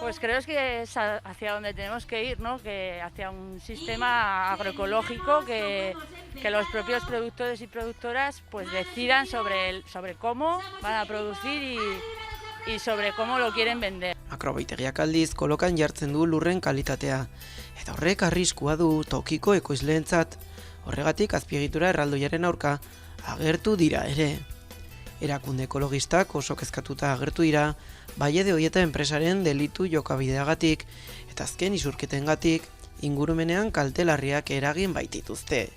Pues creo que es hacia donde tenemos que ir, ¿no? Que hacia un sistema agroecológico que los propios productores y productoras pues decidan sobre cómo van a producir y sobre cómo lo quieren vender. Agrobaitegiak aldiz kolokan jartzen du lurren kalitatea, eta horrek arriskua du tokiko ekoizleentzat. Horregatik azpiegitura erraldoiaren aurka agertu dira ere. Erakunde ekologistak oso kezkatuta agertu dira, Baie Oieta enpresaren delitu jokabideagatik eta azken isurketengatik ingurumenean kalte larriak eragin baitituzte.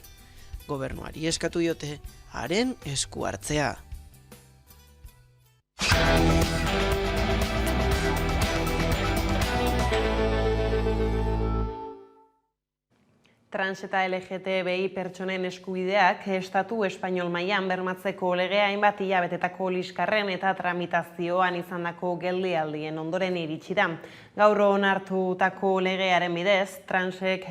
Gobernuari eskatu diote haren esku hartzea. Trans eta LGTBI pertsonen eskubideak estatu espainol mailan bermatzeko legea hainbat hilabetetako liskarren eta tramitazioan izandako geldialdien ondoren iritsi da. Gaur onartutako legearen bidez, transek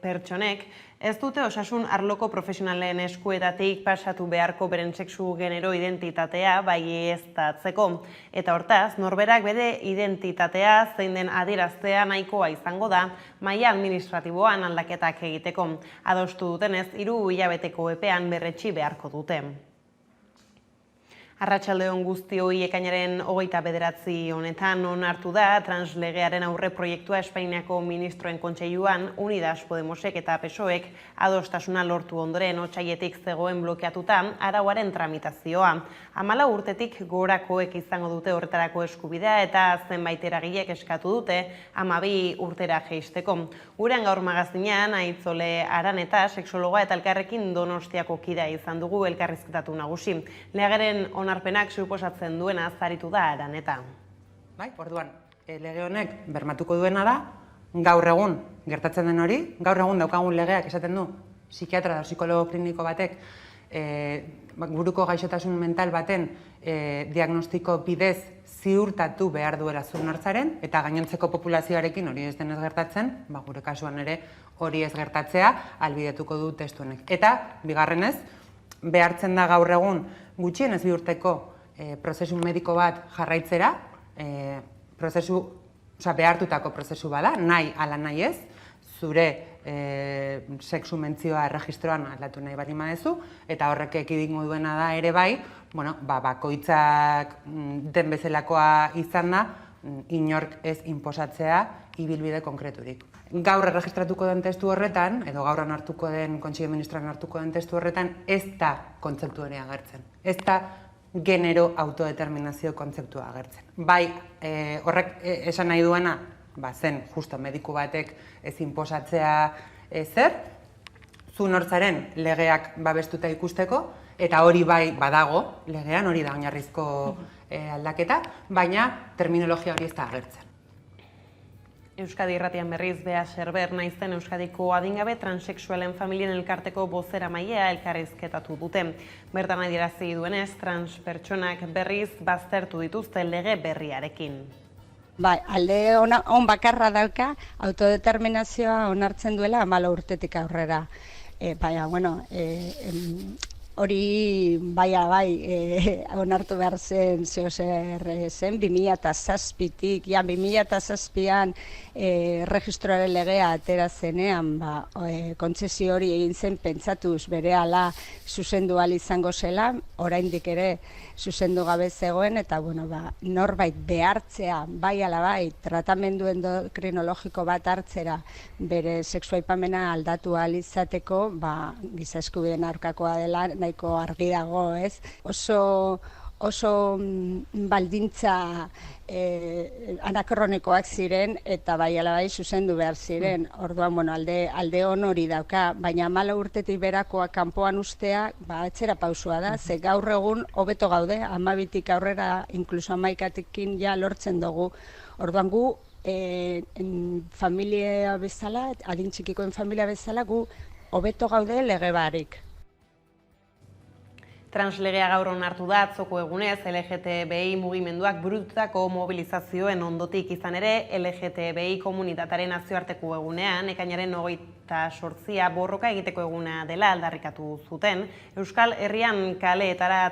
pertsonek ez dute osasun arloko profesionalen eskuetatik pasatu beharko beren sexu genero identitatea baieztatzeko. Eta hortaz, norberak bere identitatea zein den adieraztea nahikoa izango da maila administratiboan aldaketak egiteko. Adostu dutenez, 3 hilabeteko epean berretsi beharko dute. Arratsalde-on guztioi, ekainaren 29 honetan onartu da translegearen aurre proiektua Espainiako ministroen kontseiluan Unidas Podemosek eta PSOEk adostasuna lortu ondoren otsailetik zegoen blokeatuta arauaren tramitazioa. 14 urtetik gorakoek izango dute horretarako eskubidea eta zenbait eragilek eskatu dute 12 urtera jaisteko. Gurean gaur magazinean Aitzole Araneta, sexologa eta elkarrekin Donostiako kidea izan dugu elkarrizketatu nagusi. Legearen onarpenak suposatzen duena zaritu da Araneta. Bai, orduan, lege honek bermatuko duena da, gaur egun gertatzen den hori, gaur egun daukagun legeak esaten du, psikiatra da psikologo kliniko batek, buruko gaixotasun mental baten diagnostiko bidez ziurtatu behar duela zurnortzaren, eta gainontzeko populazioarekin hori ez denez gertatzen, gure kasuan ere hori ez gertatzea ahalbidetuko du testu honek. Eta, bigarrenez, behartzen da gaur egun gutxienez 2 urteko prozesu mediko bat jarraitzera, behartutako prozesu bada, nahi ala nahi ez, zure sexu mentzioa erregistroan aldatu nahi bali madezu, eta horrek ekidingo duena da ere bai, bakoitzak den bezalakoa izan da, inork ez inposatzea ibilbide konkreturik. Gaur erregistratuko den testu horretan, edo gaur onartuko den, Kontseilu Ministroan hartuko den testu horretan, ez da kontzeptu hori agertzen. Ez da genero autodeterminazio kontzeptua agertzen. Bai, horrek esan nahi duena, zen justo mediku batek ez inposatzea zer, zurnortzaren legeak babestuta ikusteko, eta hori bai badago legean, hori da oinarrizko aldaketa, baina terminologia hori ez da agertzen. Euskadi Irratian berriz Bea Serber naizen Euskadiko adingabe transexualen familien elkarteko bozeramailea elkarrizketatu dute. Bertan adierazi duenez, trans pertsonak berriz baztertu dituzte lege berriarekin. Bai, alde on bakarra dauka autodeterminazioa onartzen duela 14 urtetik aurrera. Baina, hori onartu behar zen zeozer zen 2007-tik, 2007an registroaren legea atera zenean, kontzesio hori egin zen pentsatuz berehala zuzendu ahal izango zela, oraindik ere zuzendu gabe zegoen, eta norbait behartzea, bai ala bai, tratamendu endokrinologiko bat hartzera bere sexuaipamena aldatu ahal izateko, giza eskubideen aurkakoa dela, nahiko argi dago, ez? Oso baldintza anakronikoak ziren eta bai ala bai zuzendu behar ziren. Orduan, alde on hori dauka, baina 14 urtetik berakoa kanpoan ustea, atzera pausua da, ze gaur egun hobeto gaude, 12tik aurrera, inkluso 11-atikin ja lortzen dugu. Orduan gu, familia bezala, adin txikikoen familia bezala, gu hobeto gaude lege barik. Translegea gaur onartu da atzoko egunez LGTBI mugimenduak burututako mobilizazioen ondotik, izan ere LGTBI komunitataren nazioarteko egunean ekainaren 28a borroka egiteko eguna dela aldarrikatu zuten. Euskal Herrian kaleetara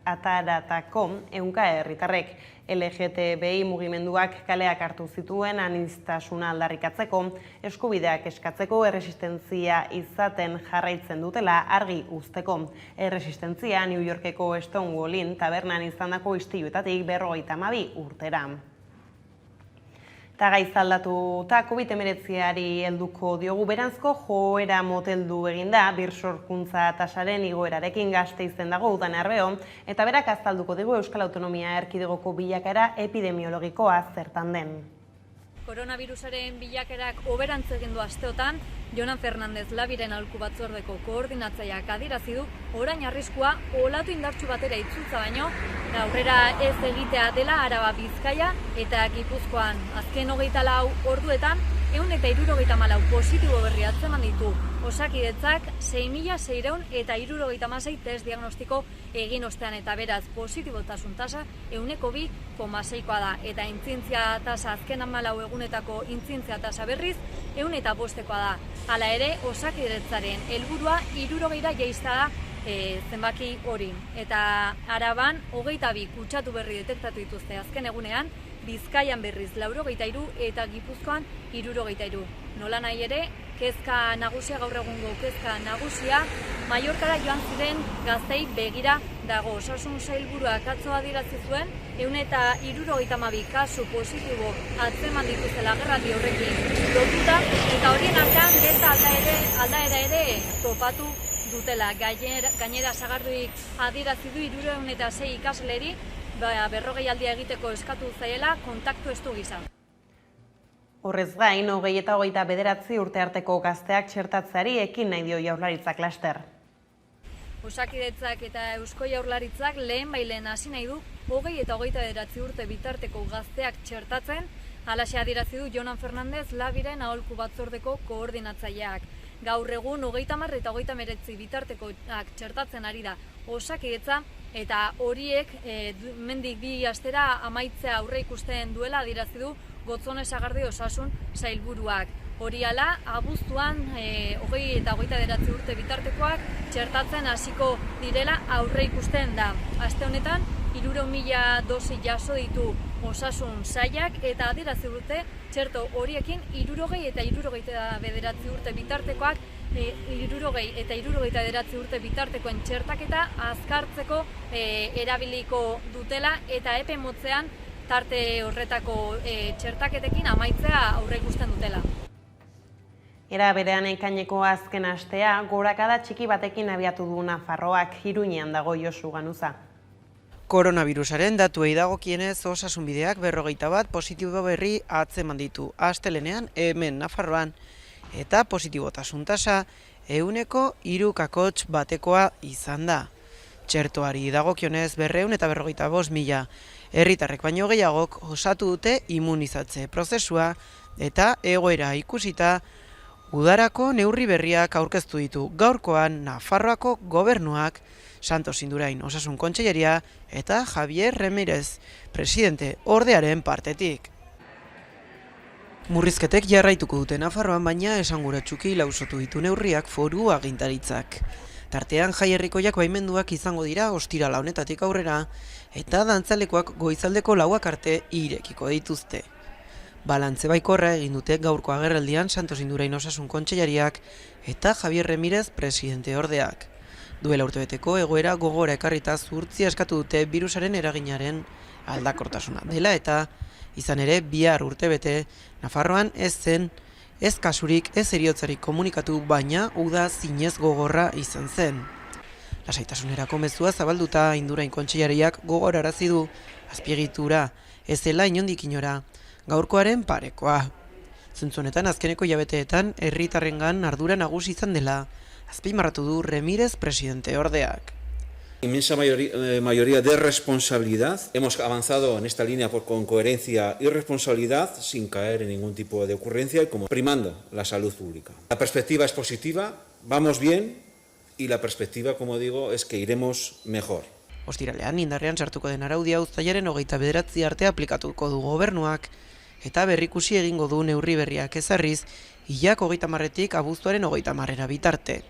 ataratako 100 herritarrek LGTBI mugimenduak kaleak hartu zituen aniztasuna aldarrikatzeko, eskubideak eskatzeko erresistentzia izaten jarraitzen dutela argi uzteko. Erresistentzia New Yorkeko Stonewallin tabernan izandako istiluetatik 52 urtera. Eta gaiz aldatuta COVID-19 helduko diogu beranzko joera moteldu eginda birsorkuntza tasaren igoerarekin Gasteizen dago Udane Arbeo, eta berak azalduko digu Euskal Autonomia Erkidegoko bilakaera epidemiologikoa zertan den. Koronavirusaren bilakaerak hoberantz egin du asteotan, Jonan Fernandez Labiren aholku batzordeko koordinatzaileak adierazi du orain arriskua olatu indartsu batera itzultza baino aurrera ez egitea dela Araba, Bizkaia eta Gipuzkoan. Azken 24 orduetan 174 positibo berri atzeman ditu. Osakidetzak 6.676 test diagnostiko egin ostean eta beraz positibotasun tasa 2,6koa da eta intzintzia tasa azken 14 egunetako intzintzia tasa berriz 105koa da. Hala ere, Osakidetzaren helburua 60ra jaista da zenbaki hori. Eta Araban 22 kutsatu berri detektatu dituzte azken egunean, Bizkaian berriz 83 eta Gipuzkoan 63. Nola nahi ere, kezka nagusia gaur egungo kezka nagusia Mallorcara joan ziren gaztei begira dago. Osasun sailburuak atzo adierazi zuen 172 kasu positibo atzeman dituztela agerraldi horrekin lotuta eta horien artean delta aldaera ere topatu dutela. Gainera sagarduik adierazi du 306 ikasleri 40 aldia egiteko eskatu zaiela kontaktu estu gisa. Horrez gain, 20 eta 29 urte arteko gazteak txertatzeari ekin nahi dio Jaurlaritzak laster. Osakidetzak eta Eusko Jaurlaritzak lehen hasi nahi du 20 eta 29 urte bitarteko gazteak txertatzen, halaxe adierazi du Jonan Fernandez Labiren aholku batzordeko koordinatzaileak. Gaur egun 30 eta 39 bitartekoak txertatzen ari da Osakidetza eta horiek mendik 2 astera amaitzea aurre ikusten duela adierazi du Gotzone Sagardi osasun sailburuak. Hori hala, abuztuan 20 eta 29 urte bitartekoak txertatzen hasiko direla aurre ikusten da. Aste honetan 300.000 dosi jaso ditu osasun sailak eta adierazi dute txerto horiekin 60 eta 69 urte bitartekoak 60 eta 69 urte bitartekoen txertaketa azkartzeko erabiliko dutela eta epe motzean tarte horretako txertaketekin amaitzea aurre ikusten dutela. Era berean ekaineko azken astea, gorakada txiki batekin abiatu du Nafarroak, Iruñean dago Josu Ganuza. Koronavirusaren datuei dagokienez osasunbideak 41 positibo berri atzeman ditu astelenean hemen Nafarroan eta positibotasun tasa 3,3 izan da. Txertoari dagokionez 245.000 herritarrek baino gehiagok osatu dute immunizatze prozesua eta egoera ikusita udarako neurri berriak aurkeztu ditu gaurkoan Nafarroako gobernuak, Santos Indurain Osasun Kontseileria eta Javier Ramírez, presidente ordearen partetik. Murrizketek jarraituko dute Nafarroan, baina esanguratsuki lausotu ditu neurriak foru agintaritzak. Tartean jaierrikoiak baimenduak izango dira ostirala honetatik aurrera eta dantzalekoak goizaldeko 4 arte irekiko dituzte. Balantze baikorra egin dute gaurko agerraldian Santos Indurain Osasun Kontseilariak eta Javier Ramírez presidente ordeak. Duela urtebeteko egoera gogora ekarrita zuhurtzia eskatu dute birusaren eraginaren aldakortasuna dela eta izan ere bihar urtebete Nafarroan ez zen ez kasurik ez heriotzarik komunikatu, baina uda zinez gogorra izan zen. Lasaitasunerako mezua zabalduta Indurain Kontseilariak gogorarazi du azpiegitura ez dela inondik inora gaurkoaren parekoa. Zentzu honetan azkeneko hilabeteetan herritarrengan ardura nagusi izan dela azpimarratu du Ramírez presidente ordeak. Inmensa mayoría de responsabilidad. Hemos avanzado en esta línea con coherencia y responsabilidad sin caer en ningún tipo de ocurrencia y como primando la salud pública. La perspectiva es positiva, vamos bien y la perspectiva, como digo, es que iremos mejor. Ostiralean indarrean sartuko den araudia uztailaren 29 arte aplikatuko du gobernuak eta berrikusi egingo du neurri berriak ezarriz hilak 30etik abuztuaren 30era bitarte.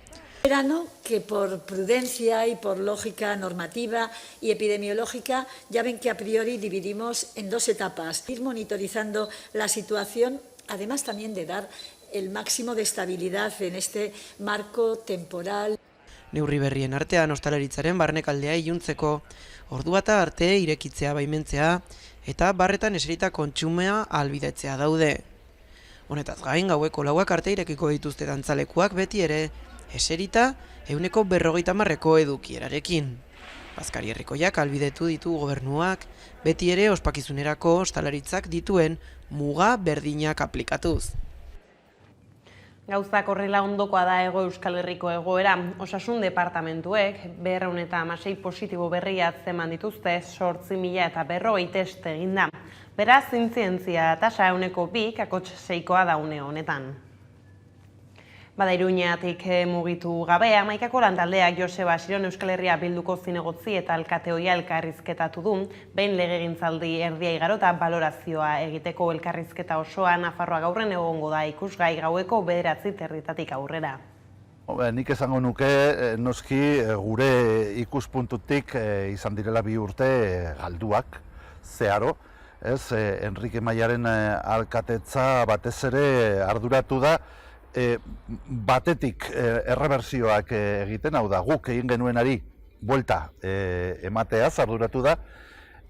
Verano que por prudencia y por lógica normativa y epidemiológica ya ven que a priori dividimos en dos etapas. Ir monitorizando la situación, además también de dar el máximo de estabilidad en este marco temporal. Neurri berrien artean ostalaritzaren barnekaldea iluntzeko, ordu bata arte irekitzea baimentzea eta barretan eserita kontsumea ahalbidetzea daude. Honetaz gain, gaueko 4 arte irekiko dituzte dantzalekuak beti ere, eserita 50% edukierarekin. Bazkari herrikoiak ahalbidetu ditu gobernuak, beti ere ospakizunerako ostalaritzak dituen muga berdinak aplikatuz. Gauzak horrela ondokoa da Hego Euskal Herriko egoera. Osasun departamentuek 216 positibo berria atzeman dituzte 8.040 test eginda. Beraz, intzidentzia tasa 2,6%koa da une honetan. Bada Iruñeatik mugitu gabe, Hamaikako lantaldeak Joseba Asiron Euskal Herria Bilduko zinegotzi eta alkate ohia elkarrizketatu du, behin legegintzaldi erdia igaro eta balorazioa egiteko elkarrizketa osoa Nafarroa gaurren egongo da ikusgai gaueko 9 aurrera. Nik esango nuke, noski gure ikuspuntutik izan direla 2 urte galduak, zeharo. Enrique Maiaren alkatetza batez ere arduratu da, batetik errebersioak egiten, hau da, guk egin genuenari buelta emateaz arduratu da,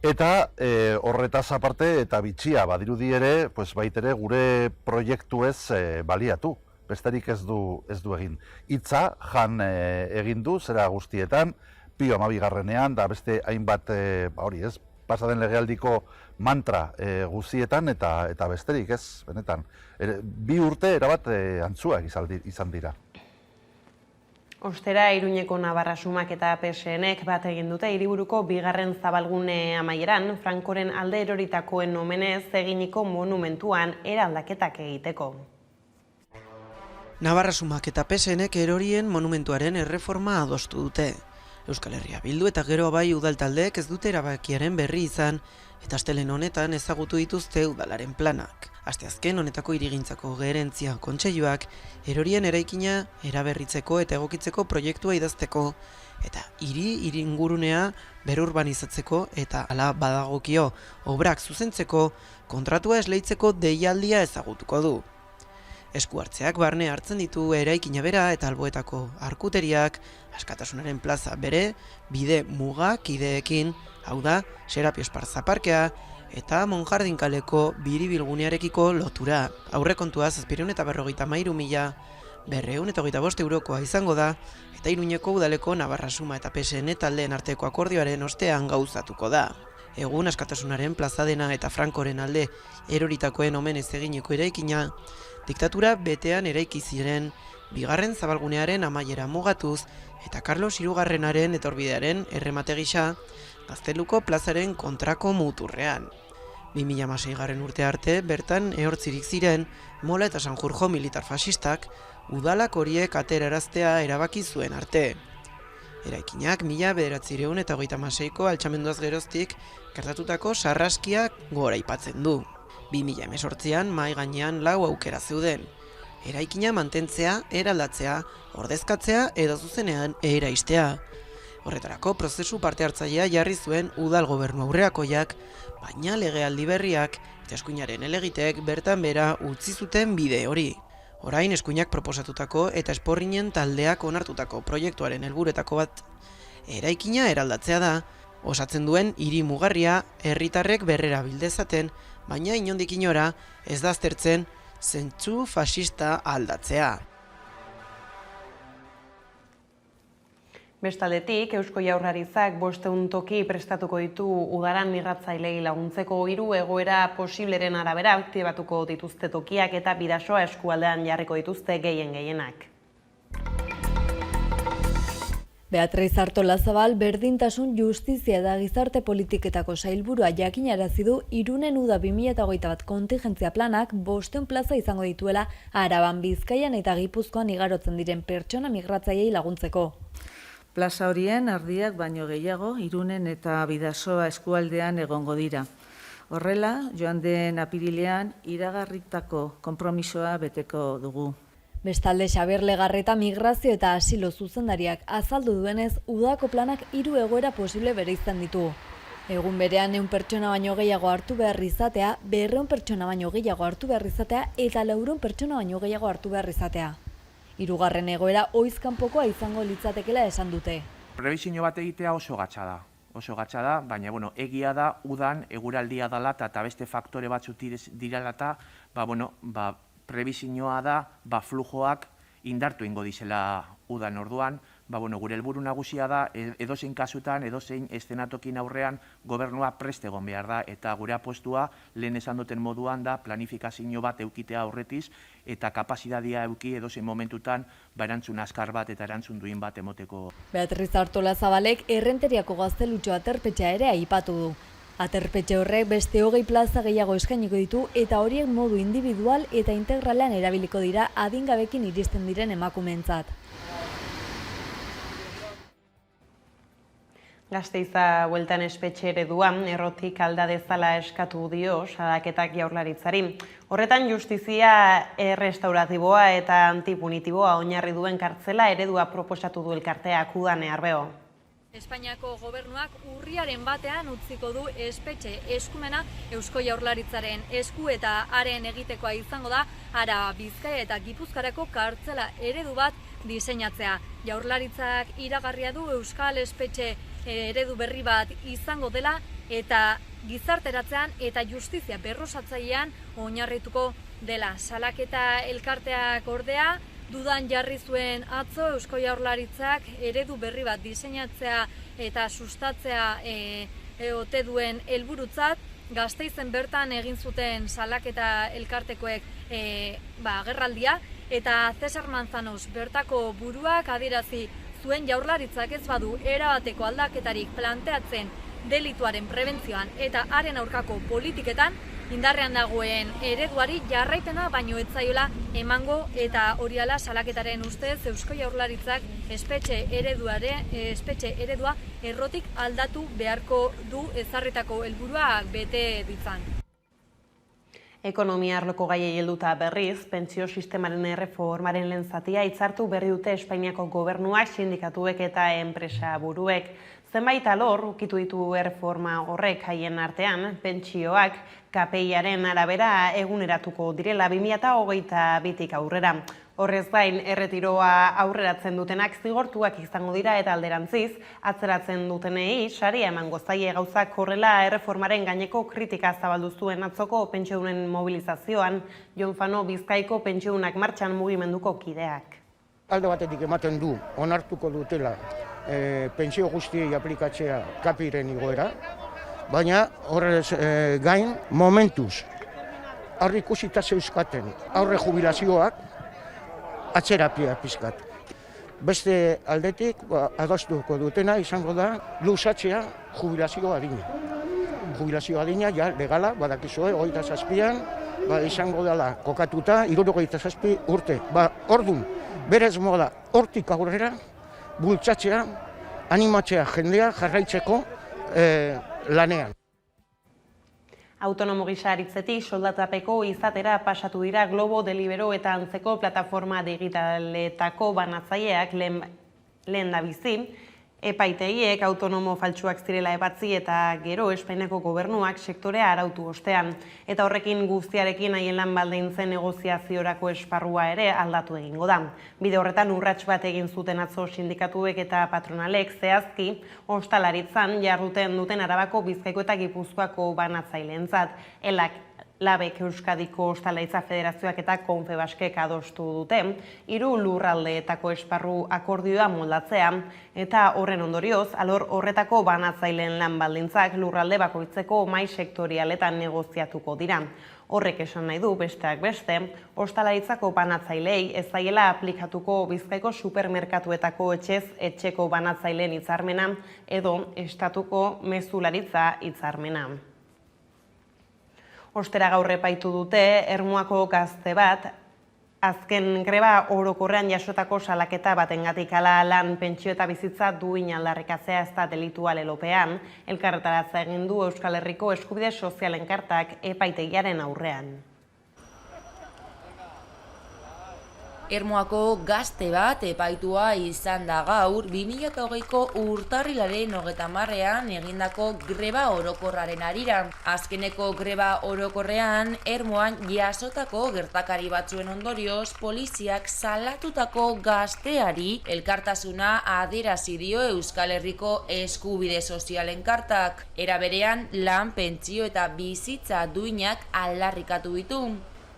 eta horretaz aparte eta bitxia badirudi ere, baitere gure proiektuez baliatu. Besterik ez du egin. Hitza jan egin du, zera guztietan, Pio 12. Da beste hainbat, pasaden legealdiko mantra guztietan eta besterik ez, benetan. 2 urte erabat antzuak izan dira. Ostera, Iruñeko Navarra Sumak eta PSNek bat egin dute hiriburuko 2. zabalgune amaieran, Frankoren alde eroritakoen omenez eginiko monumentuan eraldaketak egiteko. Navarra Sumak eta PSNek erorien monumentuaren erreforma adostu dute. Euskal Herria Bildu eta gero bai udaltaldeek ez dute erabakiaren berri izan, eta astelehen honetan ezagutu dituzte udalaren planak. Asteazken honetako hirigintzako gerentzia kontseiluak erorien eraikina eraberritzeko eta egokitzeko proiektua idazteko, eta hiri-ingurunea berurbanizatzeko eta hala badagokio obrak zuzentzeko kontratua esleitzeko deialdia ezagutuko du. Esku hartzeak barne hartzen ditu eraikina bera eta alboetako arkuteriak, Askatasunaren plaza bere, bide mugak ideekin, hau da, Serapio Esparza parkea, eta Monjardin kaleko biribilgunearekiko lotura. Aurrekontua 753.225 eurokoa izango da, eta Iruñeko udaleko Navarra Suma eta PSN taldeen arteko akordioaren ostean gauzatuko da. Egun Askatasunaren plaza dena eta Frankoren alde eroritakoen omenez eginiko eraikina, diktatura betean eraiki ziren 2. zabalgunearen amaiera mugatuz eta Carlos Hirugarrenaren etorbidearen erremate gisa Gazteluko plazaren kontrako muturrean. 2006. urte arte bertan ehortzirik ziren Mola eta Sanjurjo militar fasistak udalak horiek ateraraztea erabaki zuen arte. Eraikinak 1936ko altxamenduaz geroztik gertatutako sarraskiak goraipatzen du. 2018an mahai gainean 4 aukera zeuden. Eraikina mantentzea, eraldatzea, ordezkatzea edo zuzenean eraistea. Horretarako prozesu parte hartzailea jarri zuen udal gobernu aurreakoiak, baina legealdi berriak eta eskuinaren helegiteek bertan bera utzi zuten bide hori. Orain eskuinak proposatutako eta esporrinen taldeak onartutako proiektuaren helburuetako bat eraikina eraldatzea da, osatzen duen hiri mugarria herritarrek berrera bildezaten, baina inondik inora ez da aztertzen zentzu fasista aldatzea. Bestaldetik, Eusko Jaurlaritzak 500 toki prestatuko ditu udaran migratzailei laguntzeko 3 egoera posibleren arabera aktibatuko dituzte tokiak eta Bidasoa eskualdean jarriko dituzte gehienak. Beatriz Artolazabal berdintasun justizia da gizarte politiketako sailburua jakinarazi du Irunen uda 2021 kontingentzia planak 500 plaza izango dituela Araban, Bizkaian eta Gipuzkoan igarotzen diren pertsona migratzaileei laguntzeko. Plaza horien erdiak baino gehiago Irunen eta Bidasoa eskualdean egongo dira. Horrela, joan den apirilean iragarritako konpromisoa beteko dugu. Bestalde Xabier Legarreta migrazio eta asilo zuzendariak azaldu duenez, udako planak 3 egoera posible bereizten ditu. Egun berean 100 pertsona baino gehiago hartu behar izatea, 200 pertsona baino gehiago hartu behar izatea eta 400 pertsona baino gehiago hartu behar izatea. 3. egoera oizkanpokoa izango litzatekela esan dute. Prebizio bat egitea oso gatza da, baina egia da udan eguraldia dela eta beste faktore batzuk direla eta prebizioa da flujoak indartu ingo dizela udan orduan. Gure helburu nagusia da edozein kasutan, edozein eszenatokin aurrean gobernua prest egon behar da eta gure apostua lehen esan duten moduan da planifikazio bat eukitea aurretiz eta kapazitatea euki edozein momentutan erantzun azkar bat eta erantzun duin bat emoteko. Beatriz Artolazabalek Errenteriako gaztelutxo aterpetxea ere aipatu du. Aterpetxe horrek beste 20 plaza gehiago eskainiko ditu eta horiek modu individual eta integralean erabiliko dira adingabekin iristen diren emakumeentzat. Gasteiza bueltan espetxe ereduan errotik alda dezala eskatu dio salaketak Jaurlaritzari. Horretan justizia errestauratiboa eta antipunitiboa oinarri duen kartzela eredua proposatu du elkarteak Udane Arbeo. Espainiako gobernuak urriaren batean utziko du espetxe eskumena Eusko Jaurlaritzaren esku eta haren egitekoa izango da Araba, Bizkaia eta Gipuzkoarako kartzela eredu bat diseinatzea. Jaurlaritzak iragarria du Euskal espetxe eredu berri bat izango dela eta gizarteratzean eta justizia berrosatzailean oinarrituko dela. Salaketa elkarteak ordea dudan jarri zuen atzo Eusko Jaurlaritzak eredu berri bat diseinatzea eta sustatzea ote duen helburutzat. Gasteizen bertan egin zuten salaketa elkartekoek agerraldia eta Cesar Manzanos bertako buruak adierazi zuen Jaurlaritzak ez badu erabateko aldaketarik planteatzen delituaren prebentzioan eta haren aurkako politiketan indarrean dagoen ereduari jarraipena baino ez zaiola emango eta hori hala salaketaren ustez Eusko Jaurlaritzak espetxe eredua errotik aldatu beharko du ezarritako helburuak bete ditzan. Ekonomia arloko gaiei helduta berriz, pentsio sistemaren erreformaren lehen zatia hitzartu berri dute Espainiako gobernuak, sindikatuek eta enpresa buruek. Zenbait alor ukitu ditu erreforma horrek haien artean, pentsioak KPI-aren arabera eguneratuko direla 2022tik aurrera. Horrez gain, erretiroa aurreratzen dutenak zigortuak izango dira eta alderantziz, atzeratzen dutenei saria emango zaie gauzak horrela erreformaren gaineko kritika zabaldu zuen atzoko pentsiodunen mobilizazioan, Jon Fano Bizkaiko pentsiodunnak martxan mugimenduko kideak. Alde batetik ematen du, onartuko dutela pentsio guztiei aplikatzea KPI-ren igoera, baina horrez gain momentuz, aurre ikusita zeuskaten aurre jubilazioak, atzerapia pizkat. Beste aldetik, adostuko dutena izango da luzatzea jubilazio adina. Jubilazio adina, ja, legala, badakizue, 27an, izango dela kokatuta, 67 urte. Orduan, berez moda, hortik aurrera, bultzatzea, animatzea jendea jarraitzeko lanean. Autonomo gisa aritzetik soldatapeko izatera pasatu dira Globo, Delibero eta antzeko plataforma digitaletako banatzaileak lehen da bizi. Epaitegiek autonomo faltsuak zirela epatzi eta gero Espainiako gobernuak sektorea arautu ostean. Eta horrekin guztiarekin haien lan baldintzen negoziaziorako esparrua ere aldatu egingo da. Bide horretan urrats bat egin zuten atzo sindikatuek eta patronalek zehazki ostalaritzan jarduten duten Arabako, Bizkaiko eta Gipuzkoako banatzaileentzat. Labek Euskadiko Ostalaritza Federazioak eta Konfebaskek adostu dute, 3 lurraldeetako esparru akordioa moldatzea, eta horren ondorioz, alor horretako banatzaileen lan baldintzak lurralde bakoitzeko mahai sektorialetan negoziatuko dira. Horrek esan nahi du, besteak beste, ostalaritzako banatzailei ez zaiela aplikatuko Bizkaiko supermerkatuetako etxeko banatzaileen hitzarmena edo estatuko mezularitza hitzarmena. Ostera gaur epaitu dute, Ermuako gazte bat, azken greba orokorrean jasotako salaketa batengatik hala lan pentsio eta bizitza duin aldarrikatzea ez da delitua lelopean, elkarretaratza egin du Euskal Herriko Eskubide Sozialen Kartak epaitegiaren aurrean. Ermuako gazte bat epaitua izan da gaur 2008ko urtarrilaren 30ean egindako greba orokorraren harira. Azkeneko greba orokorrean Ermuan jasotako gertakari batzuen ondorioz poliziak salatutako gazteari elkartasuna adierazi dio Euskal Herriko Eskubide Sozialen Kartak. Era berean lan, pentsio eta bizitza duinak aldarrikatu ditu.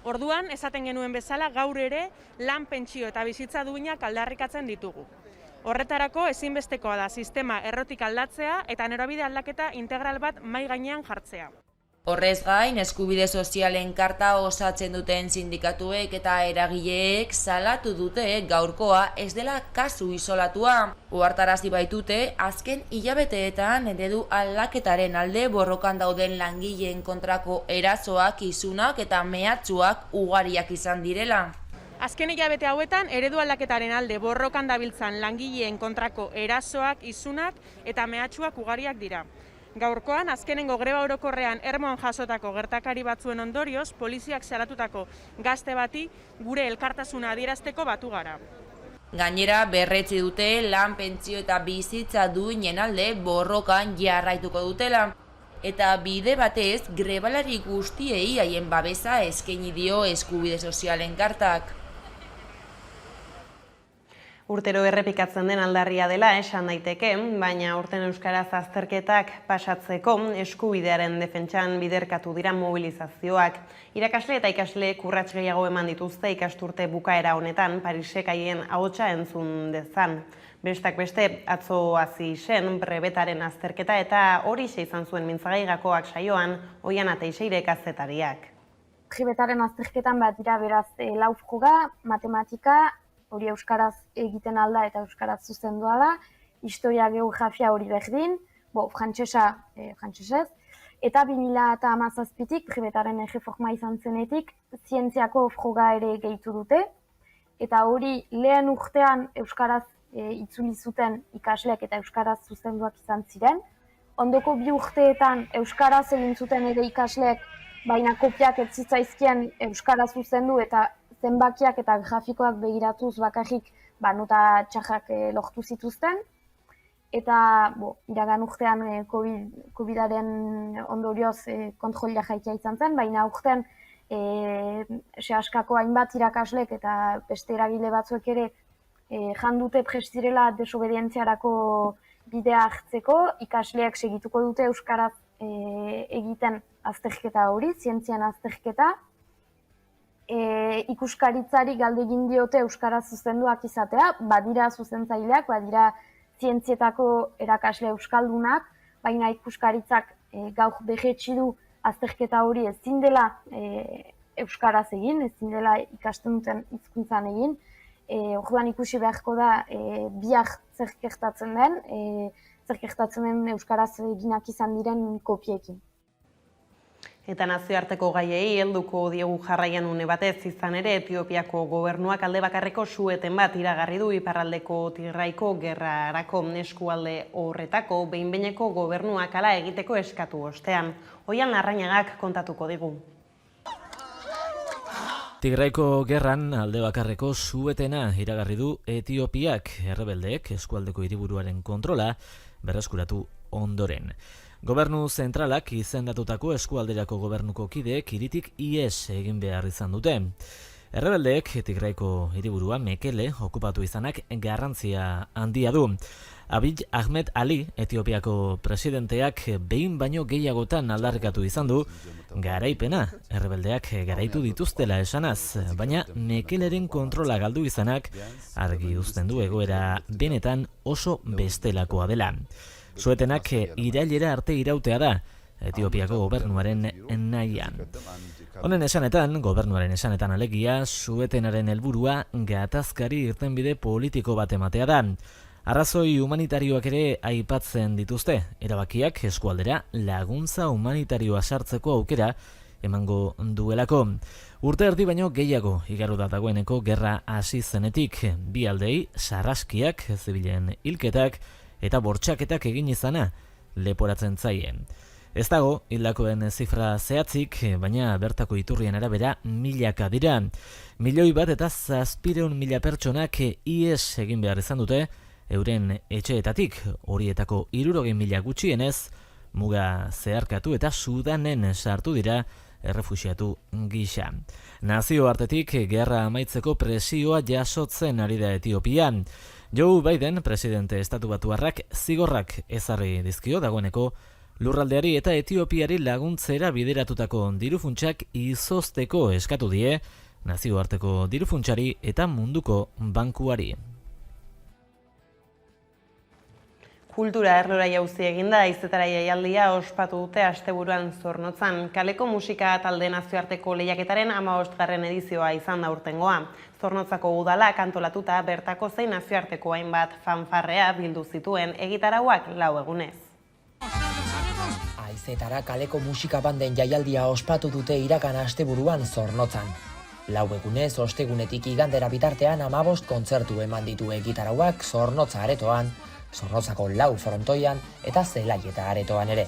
Orduan, esaten genuen bezala, gaur ere lan, pentsio eta bizitza duinak aldarrikatzen ditugu. Horretarako ezinbestekoa da sistema errotik aldatzea eta norabide aldaketa integral bat mahai gainean jartzea. Horrez gain, Eskubide Sozialen Karta osatzen duten sindikatuek eta eragileek salatu dute gaurkoa ez dela kasu isolatua. Ohartarazi baitute, azken hilabeteetan eredu aldaketaren alde borrokan dauden langileen kontrako erasoak, isunak eta mehatxuak ugariak izan direla. Azken hilabete hauetan eredu aldaketaren alde borrokan dabiltzan langileen kontrako erasoak, isunak eta mehatxuak ugariak dira. Gaurkoan, azkenengo greba orokorrean Ermuan jasotako gertakari batzuen ondorioz, poliziak salatutako gazte bati gure elkartasuna adierazteko batu gara. Gainera, berretsi dute lan, pentsio eta bizitza duinen alde borrokan jarraituko dutela. Eta bide batez, grebalari guztiei haien babesa eskaini dio Eskubide Sozialen Kartak. Urtero errepikatzen den aldarria dela esan daiteke, baina urten euskaraz azterketak pasatzeko eskubidearen defentsan biderkatu dira mobilizazioak. Irakasle eta ikasle urrats gehiago eman dituzte ikasturte bukaera honetan Parisek haien ahotsa entzun dezan. Bestak beste, atzo hasi zen brebetaren azterketa eta horixe izan zuen mintzagai gakoak saioan Oiana Teixeira kazetariak. Brebetaren azterketan bat dira beraz lau froga, matematika, hori euskaraz egiten alda eta euskaraz zuzendua da, historia, geografia hori berdin, frantsesez, eta 2017tik, brebetaren erreforma izan zenetik, zientziako froga ere gehitu dute, eta hori lehen urtean euskaraz itzuli zuten ikasleak eta euskaraz zuzenduak izan ziren. Ondoko 2 urteetan euskaraz egin zuten ere ikasleek, baina kopiak ez zitzaizkien euskaraz zuzendu eta zenbakiak eta grafikoak begiratuz bakarrik nota txarrak lortu zituzten. Eta iragan urtean COVID-aren ondorioz kontrolia jaitia izan zen, baina urtean sehaskako hainbat irakaslek eta beste eragile batzuek ere jandute prest direla desobedientziarako bidea hartzeko, ikasleak segituko dute euskaraz egiten azterketa hori, zientzian azterketa. Ikuskaritzari galde egin diote euskaraz zuzenduak izatea, badira zuzentzaileak, badira zientzietako erakasle euskaldunak, baina ikuskaritzak gaur berretsi du azterketa hori ezin dela euskaraz egin, ezin dela ikasten duten hizkuntzan egin. Orduan ikusi beharko da bihar zer gertatzen den euskaraz eginak izan diren kopiekin. Eta nazioarteko gaiei helduko diegu jarraian une batez izan ere Etiopiako gobernuak alde bakarreko su-eten bat iragarri du iparraldeko Tigraiko gerrarako eskualde horretako behin-behineko gobernuak hala egiteko eskatu ostean. Oian Larrañagak kontatuko digu. Tigraiko gerran alde bakarreko su-etena iragarri du Etiopiak errebeldeek eskualdeko hiriburuaren kontrola berreskuratu ondoren. Gobernu zentralak izendatutako eskualderako gobernuko kideek hiritik ihes egin behar izan dute. Errebeldeek Tigraiko hiriburua Mekele okupatu izanak garrantzia handia du. Abiy Ahmed Ali, Etiopiako presidenteak behin baino gehiagotan aldarrikatu izan du garaipena. Errebeldeak garaitu dituztela esanaz, baina Mekeleren kontrola galdu izanak argi uzten du egoera benetan oso bestelakoa dela. Su-etenak irailera arte irautea da, Etiopiako gobernuaren nahian. Honen esanetan, gobernuaren esanetan alegia, su-etenaren helburua gatazkari irtenbide politiko bat ematea da. Arrazoi humanitarioak ere aipatzen dituzte, erabakiak eskualdera laguntza humanitarioa sartzeko aukera emango duelako. Urte erdi baino gehiago igaro da dagoeneko gerra hasi zenetik, bi aldei sarraskiak, zibilen hilketak eta bortxaketak egin izana leporatzen zaien. Ez dago, hildakoen zifra zehatzik, baina bertako iturrien arabera milaka dira. 1.700.000 pertsonak ihes egin behar izan dute, euren etxeetatik, horietako 60.000 gutxienez, muga zeharkatu eta Sudanen sartu dira errefuxiatu gisa. Nazioartetik gerra amaitzeko presioa jasotzen ari da Etiopia. Joe Biden, presidente estatubatuarrak, zigorrak ezarri dizkio dagoeneko lurraldeari eta Etiopiari laguntzera bideratutako dirufuntsak izozteko eskatu die nazioarteko dirufuntsari eta munduko bankuari. Kultura erlora jauzi eginda, izetara jaialdia ospatu dute asteburuan Zornotzan. Kaleko musika talde nazioarteko lehiaketaren 15. edizioa izan da urtengoa. Zornotzako udalak antolatuta bertako zein nazioarteko hainbat fanfarrea bildu zituen egitarauak 4 egunez. Aizetara kaleko musika banden jaialdia ospatu dute iragan asteburuan Zornotzan. 4 egunez, ostegunetik igandera bitartean 15 kontzertu eman ditu egitarauak Zornotza aretoan, Zornotzako 4 frontoian eta Zelaieta aretoan ere.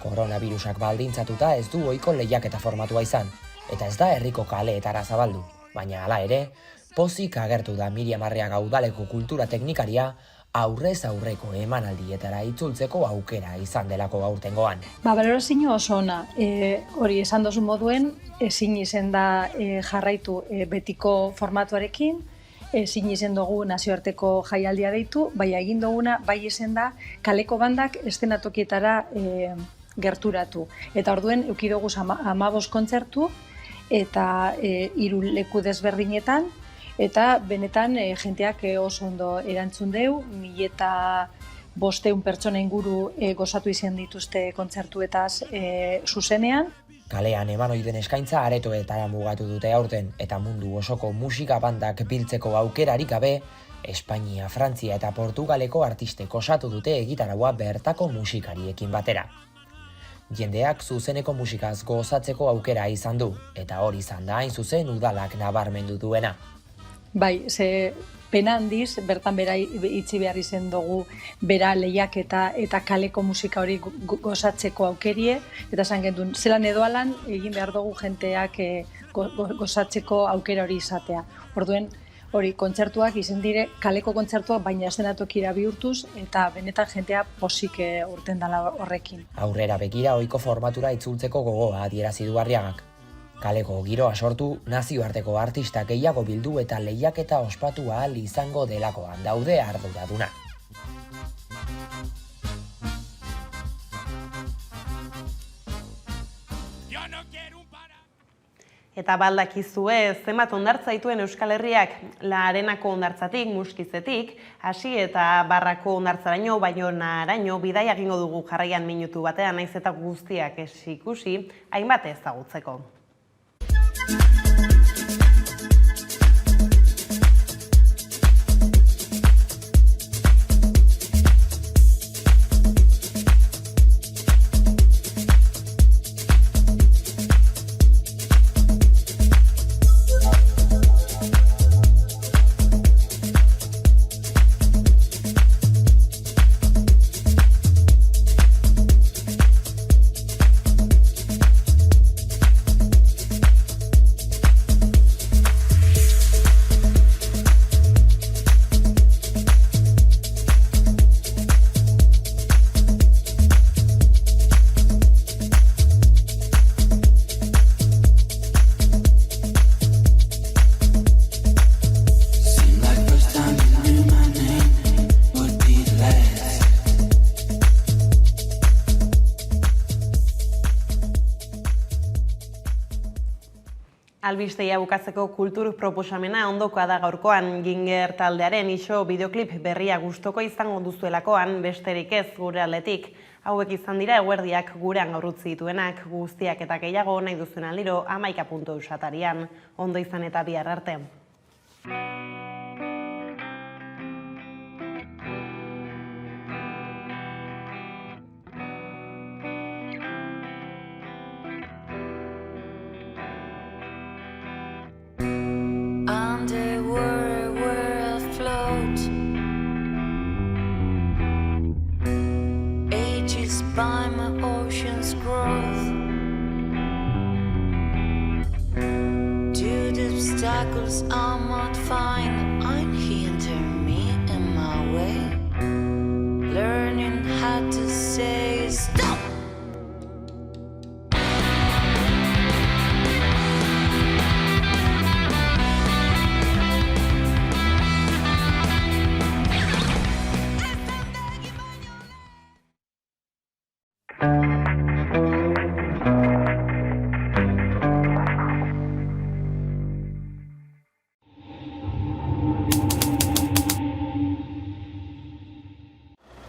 Koronavirusak baldintzatuta ez du ohiko lehiaketa formatua izan, eta ez da herriko kaleetara zabaldu, baina hala ere, pozik agertu da Miriam Arriaga udaleko kultura teknikaria aurrez aurreko emanaldietara itzultzeko aukera izan delako aurtengoan. Balorazio oso ona, hori esan dozu moduen, ezin izen da jarraitu betiko formatuarekin, ezin izen dugu nazioarteko jaialdia deitu, bai egin duguna, bai izen da kaleko bandak eszenatokietara gerturatu. Eta orduen eduki dugu 15 kontzertu eta 3 leku desberdinetan, eta benetan jenteak oso ondo erantzun deu, 1.500 pertsona inguru gozatu izan dituzte kontzertuetaz zuzenean. Kalean eman ohi den eskaintza aretoetara mugatu dute aurten, eta mundu osoko musika bandak biltzeko aukerarik gabe, Espainia, Frantzia eta Portugaleko artistek osatu dute egitaraua bertako musikariekin batera. Jendeak zuzeneko musikaz gozatzeko aukera izan du, eta hori izan da hain zuzen udalak nabarmendu duena. Bai, ze pena handiz, bertan bera itzi behar izen dugu bera lehiaketa eta kaleko musika hori gozatzeko aukerie, eta esan gendun, zelan edo alan egin behar dugu jenteak gozatzeko aukera hori izatea. Orduen, hori kontzertuak izen dire, kaleko kontzertuak baina eszenatokira bihurtuz, eta benetan jentea posik urten dela horrekin. Aurrera begira ohiko formatura itzultzeko gogoa adierazi du Arriagak. Kaleko giroa sortu, nazioarteko artistak gehiago bildu eta lehiaketa ospatu ahal izango delakoan daude arduraduna. Eta baldakizue, zenbat hondartza dituen Euskal Herriak, La Arenako hondartzatik, Muskizetik, hasi eta Barrako hondartzaraino, Baionaraino, bidaia egingo dugu jarraian minutu batean, naiz eta guztiak ez ikusi, hainbat ezagutzeko. Albisteia bukatzeko kultur proposamena ondokoa da gaurkoan, Ginger taldearen iso bideoklip berria gustoko izango duzuelakoan, besterik ez gure aldetik. Hauek izan dira eguerdiak gurean gaurrutzi dituenak, guztiak eta gehiago nahi duzuen aldiro 11.eus atarian. Ondo izan eta bihar arte. By my ocean obstacles are not fine, aren't hinder me in my way. Learning how to say stop.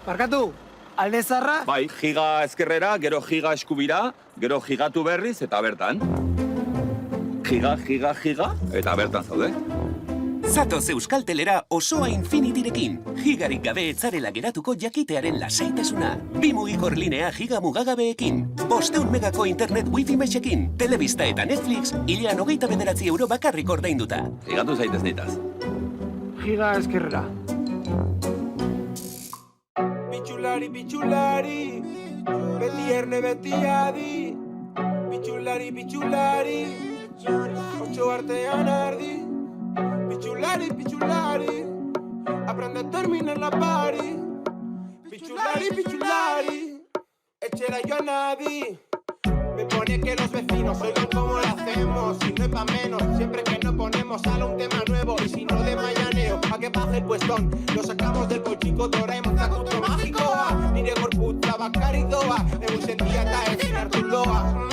Barkatu, alde zarra? Bai, giga ezkerrera, gero giga eskubira, gero gigatu berriz eta bertan. Giga, eta bertan zaude. Zatoz Euskaltelera osoa Infinityrekin. Gigarik gabe etzarela geratuko jakitearen lasaitasuna. 2 mugikor linea giga mugagabeekin. 500 megako internet wifi mexekin. Telebista eta Netflix, hilean €29 bakarrik ordainduta. Gigatu zaitez nitaz. Giga ezkerrera. Bitxulari, bitxulari, beti erne beti adi. Bitxulari, bitxulari, 8 artean ardi. Pichulari, pichulari, aprende a terminar la party. Pichulari, pichulari, echera yo a nadie. Me pone que los vecinos oigan cómo lo hacemos. Si no es pa' menos, siempre que nos ponemos sale un tema nuevo. Y si no de mañaneo, pa' que baje el puestón. Lo sacamos del polchico, Doraemon, tacuto mágico. Nire gorputza, bakari doa. Egun sentia eta ezin hartu loa.